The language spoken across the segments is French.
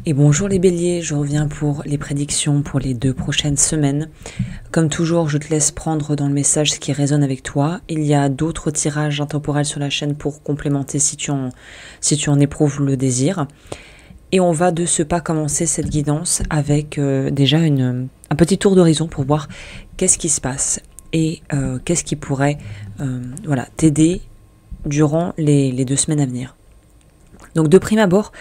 Et bonjour les béliers, je reviens pour les prédictions pour les 2 prochaines semaines. Comme toujours, je te laisse prendre dans le message ce qui résonne avec toi. Il y a d'autres tirages intemporels sur la chaîne pour complémenter si tu en éprouves le désir. Et on va de ce pas commencer cette guidance avec déjà un petit tour d'horizon pour voir qu'est-ce qui se passe et qu'est-ce qui pourrait t'aider durant les 2 semaines à venir. Donc de prime abord,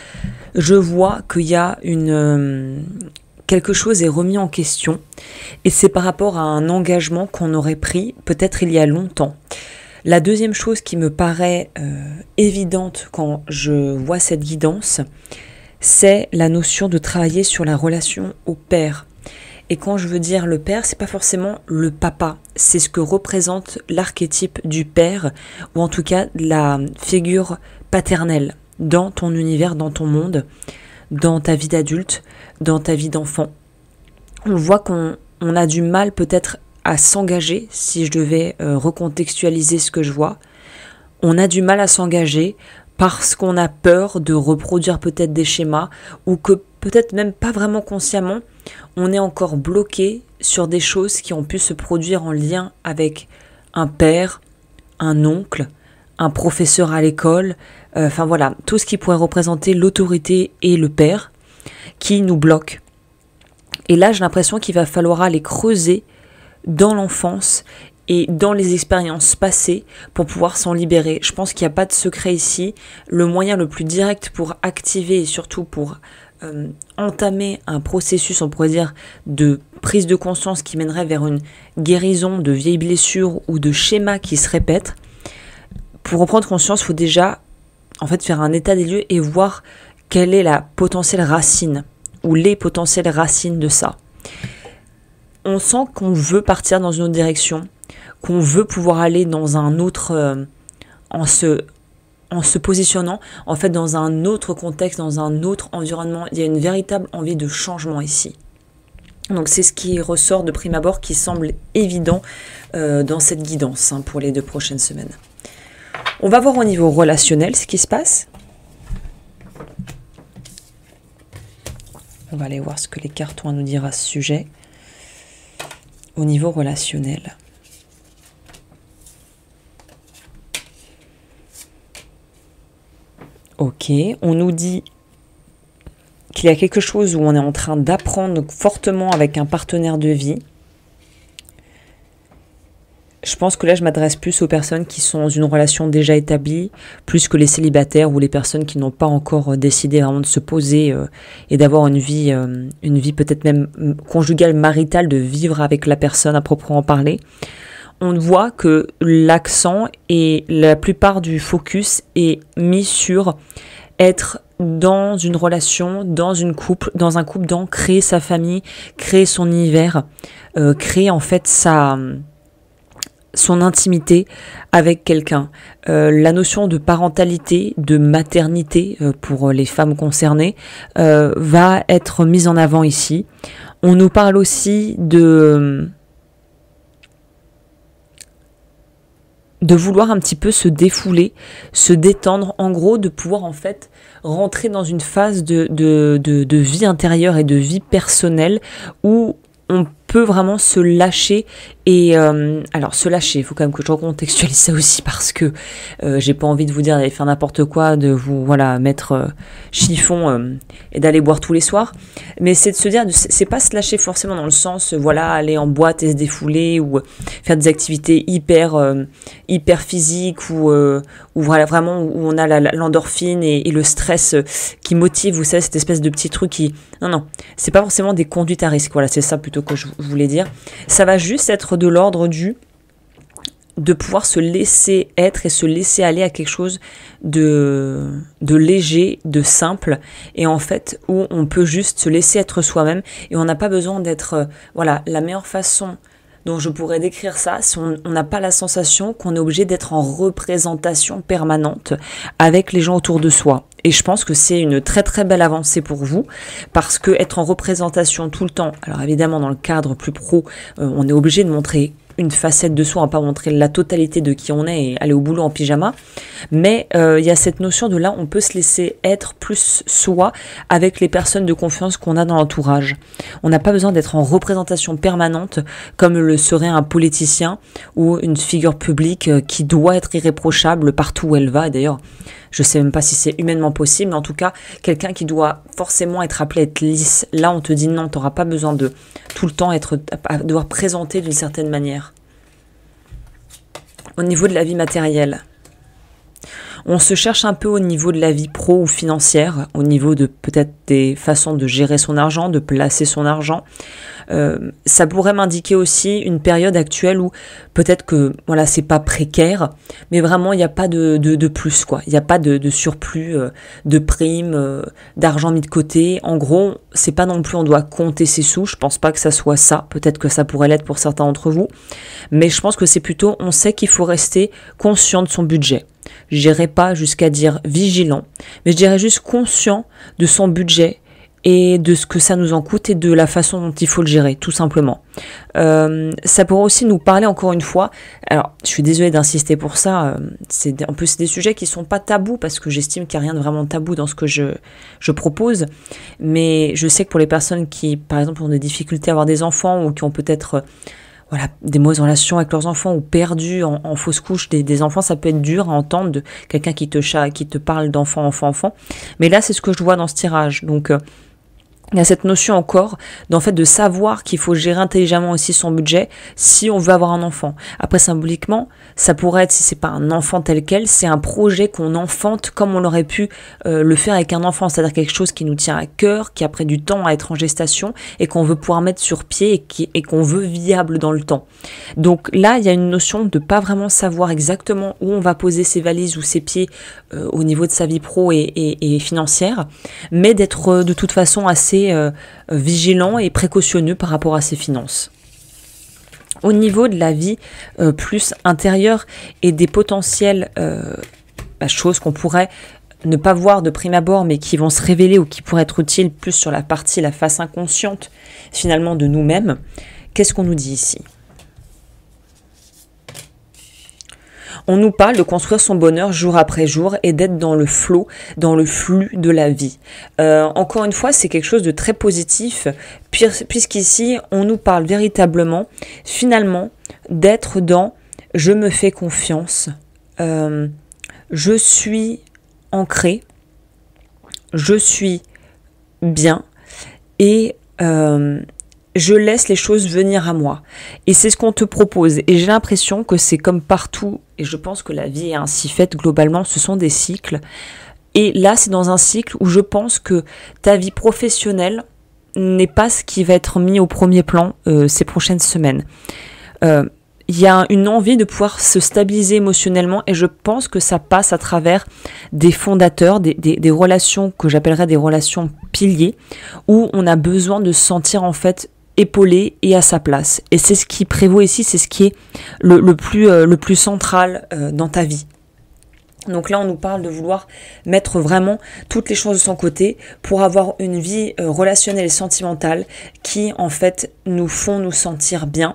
je vois qu'il y a quelque chose est remis en question et c'est par rapport à un engagement qu'on aurait pris peut-être il y a longtemps. La deuxième chose qui me paraît évidente quand je vois cette guidance, c'est la notion de travailler sur la relation au père. Et quand je veux dire le père, c'est pas forcément le papa, c'est ce que représente l'archétype du père ou en tout cas la figure paternelle dans ton univers, dans ton monde, dans ta vie d'adulte, dans ta vie d'enfant. On voit qu'on a du mal peut-être à s'engager, si je devais recontextualiser ce que je vois. On a du mal à s'engager parce qu'on a peur de reproduire peut-être des schémas ou que peut-être même pas vraiment consciemment, on est encore bloqué sur des choses qui ont pu se produire en lien avec un père, un oncle, un professeur à l'école, tout ce qui pourrait représenter l'autorité et le père qui nous bloque. Et là, j'ai l'impression qu'il va falloir aller creuser dans l'enfance et dans les expériences passées pour pouvoir s'en libérer. Je pense qu'il n'y a pas de secret ici. Le moyen le plus direct pour activer et surtout pour entamer un processus, on pourrait dire, de prise de conscience qui mènerait vers une guérison de vieilles blessures ou de schémas qui se répètent. Pour en prendre conscience, il faut déjà faire un état des lieux et voir quelle est la potentielle racine ou les potentielles racines de ça. On sent qu'on veut partir dans une autre direction, qu'on veut pouvoir aller dans un autre, en se positionnant en fait dans un autre contexte, dans un autre environnement. Il y a une véritable envie de changement ici. Donc c'est ce qui ressort de prime abord, qui semble évident dans cette guidance pour les 2 prochaines semaines. On va voir au niveau relationnel ce qui se passe. On va aller voir ce que les cartes ont à nous dire à ce sujet. Au niveau relationnel. Ok, on nous dit qu'il y a quelque chose où on est en train d'apprendre fortement avec un partenaire de vie. Je pense que là, je m'adresse plus aux personnes qui sont dans une relation déjà établie, plus que les célibataires ou les personnes qui n'ont pas encore décidé vraiment de se poser et d'avoir une vie peut-être même conjugale, maritale, de vivre avec la personne à proprement parler. On voit que l'accent et la plupart du focus est mis sur être dans une relation, dans un couple, dans créer sa famille, créer son univers, créer en fait son intimité avec quelqu'un. La notion de parentalité, de maternité pour les femmes concernées va être mise en avant ici. On nous parle aussi de vouloir un petit peu se défouler, se détendre, en gros de pouvoir en fait rentrer dans une phase de vie intérieure et de vie personnelle où on peut vraiment se lâcher et alors se lâcher, il faut quand même que je recontextualise ça aussi parce que j'ai pas envie de vous dire d'aller faire n'importe quoi, de vous mettre chiffon et d'aller boire tous les soirs, mais c'est de se dire, c'est pas se lâcher forcément dans le sens aller en boîte et se défouler ou faire des activités hyper physiques ou vraiment où on a l'endorphine et le stress qui motive, vous savez, cette espèce de petit truc qui... Non, c'est pas forcément des conduites à risque, c'est ça plutôt que je voulais dire. Ça va juste être de l'ordre de pouvoir se laisser être et se laisser aller à quelque chose de léger, de simple, et en fait où on peut juste se laisser être soi-même et on n'a pas besoin d'être la meilleure façon dont je pourrais décrire ça, si on n'a pas la sensation qu'on est obligé d'être en représentation permanente avec les gens autour de soi. Et je pense que c'est une très très belle avancée pour vous, parce que être en représentation tout le temps, alors évidemment dans le cadre plus pro, on est obligé de montrer une facette de soi, on va pas montrer la totalité de qui on est et aller au boulot en pyjama, mais il y a cette notion de là, on peut se laisser être plus soi avec les personnes de confiance qu'on a dans l'entourage. On n'a pas besoin d'être en représentation permanente comme le serait un politicien ou une figure publique qui doit être irréprochable partout où elle va. Et d'ailleurs, je sais même pas si c'est humainement possible, mais en tout cas, quelqu'un qui doit forcément être appelé à être lisse. Là, on te dit non, tu n'auras pas besoin de tout le temps devoir présenter d'une certaine manière. Au niveau de la vie matérielle, on se cherche un peu au niveau de la vie pro ou financière, au niveau de peut-être des façons de gérer son argent, de placer son argent. Ça pourrait m'indiquer aussi une période actuelle où peut-être que voilà, c'est pas précaire, mais vraiment il n'y a pas de plus, quoi. Il n'y a pas de surplus, de primes, d'argent mis de côté. En gros, c'est pas non plus on doit compter ses sous. Je pense pas que ça soit ça. Peut-être que ça pourrait l'être pour certains d'entre vous, mais je pense que c'est plutôt on sait qu'il faut rester conscient de son budget. Je dirais pas jusqu'à dire vigilant, mais je dirais juste conscient de son budget et de ce que ça nous en coûte et de la façon dont il faut le gérer, tout simplement. Ça pourrait aussi nous parler encore une fois, alors je suis désolée d'insister pour ça, en plus c'est des sujets qui sont pas tabous parce que j'estime qu'il n'y a rien de vraiment tabou dans ce que je propose, mais je sais que pour les personnes qui par exemple ont des difficultés à avoir des enfants ou qui ont peut-être voilà, des mauvaises relations avec leurs enfants ou perdus en fausse couche des enfants, ça peut être dur à entendre de quelqu'un qui te parle d'enfant. Mais là, c'est ce que je vois dans ce tirage. Donc, il y a cette notion encore d'en fait de savoir qu'il faut gérer intelligemment aussi son budget si on veut avoir un enfant. Après, symboliquement, ça pourrait être, si c'est pas un enfant tel quel, c'est un projet qu'on enfante comme on aurait pu le faire avec un enfant, c'est-à-dire quelque chose qui nous tient à cœur, qui a pris du temps à être en gestation et qu'on veut pouvoir mettre sur pied et qu'on veut viable dans le temps. Donc là, il y a une notion de pas vraiment savoir exactement où on va poser ses valises ou ses pieds au niveau de sa vie pro et financière, mais d'être de toute façon assez vigilant et précautionneux par rapport à ses finances. Au niveau de la vie plus intérieure et des potentielles choses qu'on pourrait ne pas voir de prime abord mais qui vont se révéler ou qui pourraient être utiles plus sur la face inconsciente finalement de nous-mêmes, qu'est-ce qu'on nous dit ici ? On nous parle de construire son bonheur jour après jour et d'être dans le flow, dans le flux de la vie. Encore une fois, c'est quelque chose de très positif, puisqu'ici, on nous parle véritablement, finalement, d'être dans « je me fais confiance », je suis ancré, je suis bien et je laisse les choses venir à moi. Et c'est ce qu'on te propose. Et j'ai l'impression que c'est comme partout, et je pense que la vie est ainsi faite globalement, ce sont des cycles. Et là, c'est dans un cycle où je pense que ta vie professionnelle n'est pas ce qui va être mis au premier plan ces prochaines semaines. Il y a une envie de pouvoir se stabiliser émotionnellement et je pense que ça passe à travers des fondateurs, des relations que j'appellerais des relations piliers, où on a besoin de se sentir en fait épaulé et à sa place. Et c'est ce qui prévaut ici, c'est ce qui est le plus central dans ta vie. Donc là, on nous parle de vouloir mettre vraiment toutes les choses de son côté pour avoir une vie relationnelle et sentimentale qui, en fait, nous font nous sentir bien.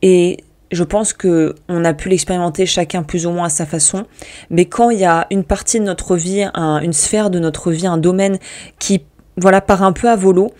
Et je pense que on a pu l'expérimenter chacun plus ou moins à sa façon, mais quand il y a une partie de notre vie, une sphère de notre vie, un domaine qui, voilà, part un peu à volo,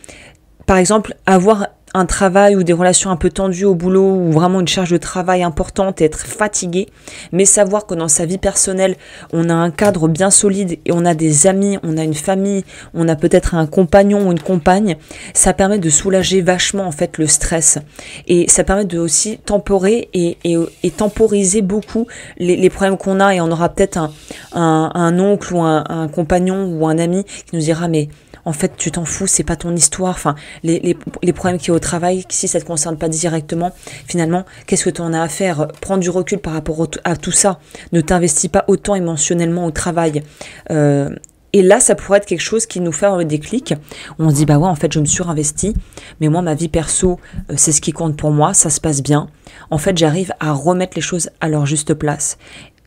par exemple, avoir un travail ou des relations un peu tendues au boulot ou vraiment une charge de travail importante et être fatigué, mais savoir que dans sa vie personnelle, on a un cadre bien solide et on a des amis, on a une famille, on a peut-être un compagnon ou une compagne, ça permet de soulager vachement en fait le stress et ça permet de aussi temporer et temporiser beaucoup les problèmes qu'on a et on aura peut-être un oncle ou un compagnon ou un ami qui nous dira mais en fait, tu t'en fous, c'est pas ton histoire. Enfin, les problèmes qu'il y a au travail, si ça te concerne pas directement, finalement, qu'est-ce que tu en as à faire ? Prends du recul par rapport à tout ça. Ne t'investis pas autant émotionnellement au travail. Et là, ça pourrait être quelque chose qui nous fait un déclic. On se dit, bah ouais, en fait, je me suis investie, mais moi, ma vie perso, c'est ce qui compte pour moi, ça se passe bien. En fait, j'arrive à remettre les choses à leur juste place.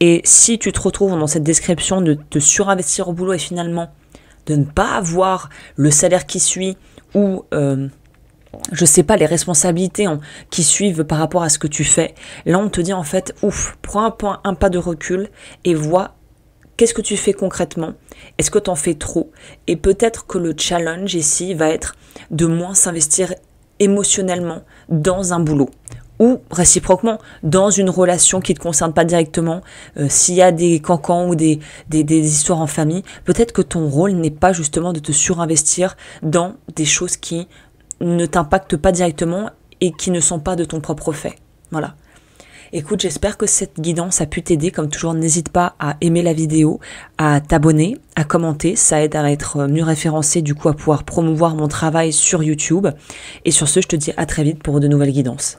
Et si tu te retrouves dans cette description de te surinvestir au boulot et finalement de ne pas avoir le salaire qui suit ou je sais pas, les responsabilités qui suivent par rapport à ce que tu fais. Là, on te dit en fait, ouf, prends un pas de recul et vois qu'est-ce que tu fais concrètement. Est-ce que tu en fais trop? Et peut-être que le challenge ici va être de moins s'investir émotionnellement dans un boulot. Ou réciproquement, dans une relation qui ne te concerne pas directement, s'il y a des cancans ou des histoires en famille, peut-être que ton rôle n'est pas justement de te surinvestir dans des choses qui ne t'impactent pas directement et qui ne sont pas de ton propre fait. Voilà. Écoute, j'espère que cette guidance a pu t'aider. Comme toujours, n'hésite pas à aimer la vidéo, à t'abonner, à commenter. Ça aide à être mieux référencé, du coup à pouvoir promouvoir mon travail sur YouTube. Et sur ce, je te dis à très vite pour de nouvelles guidances.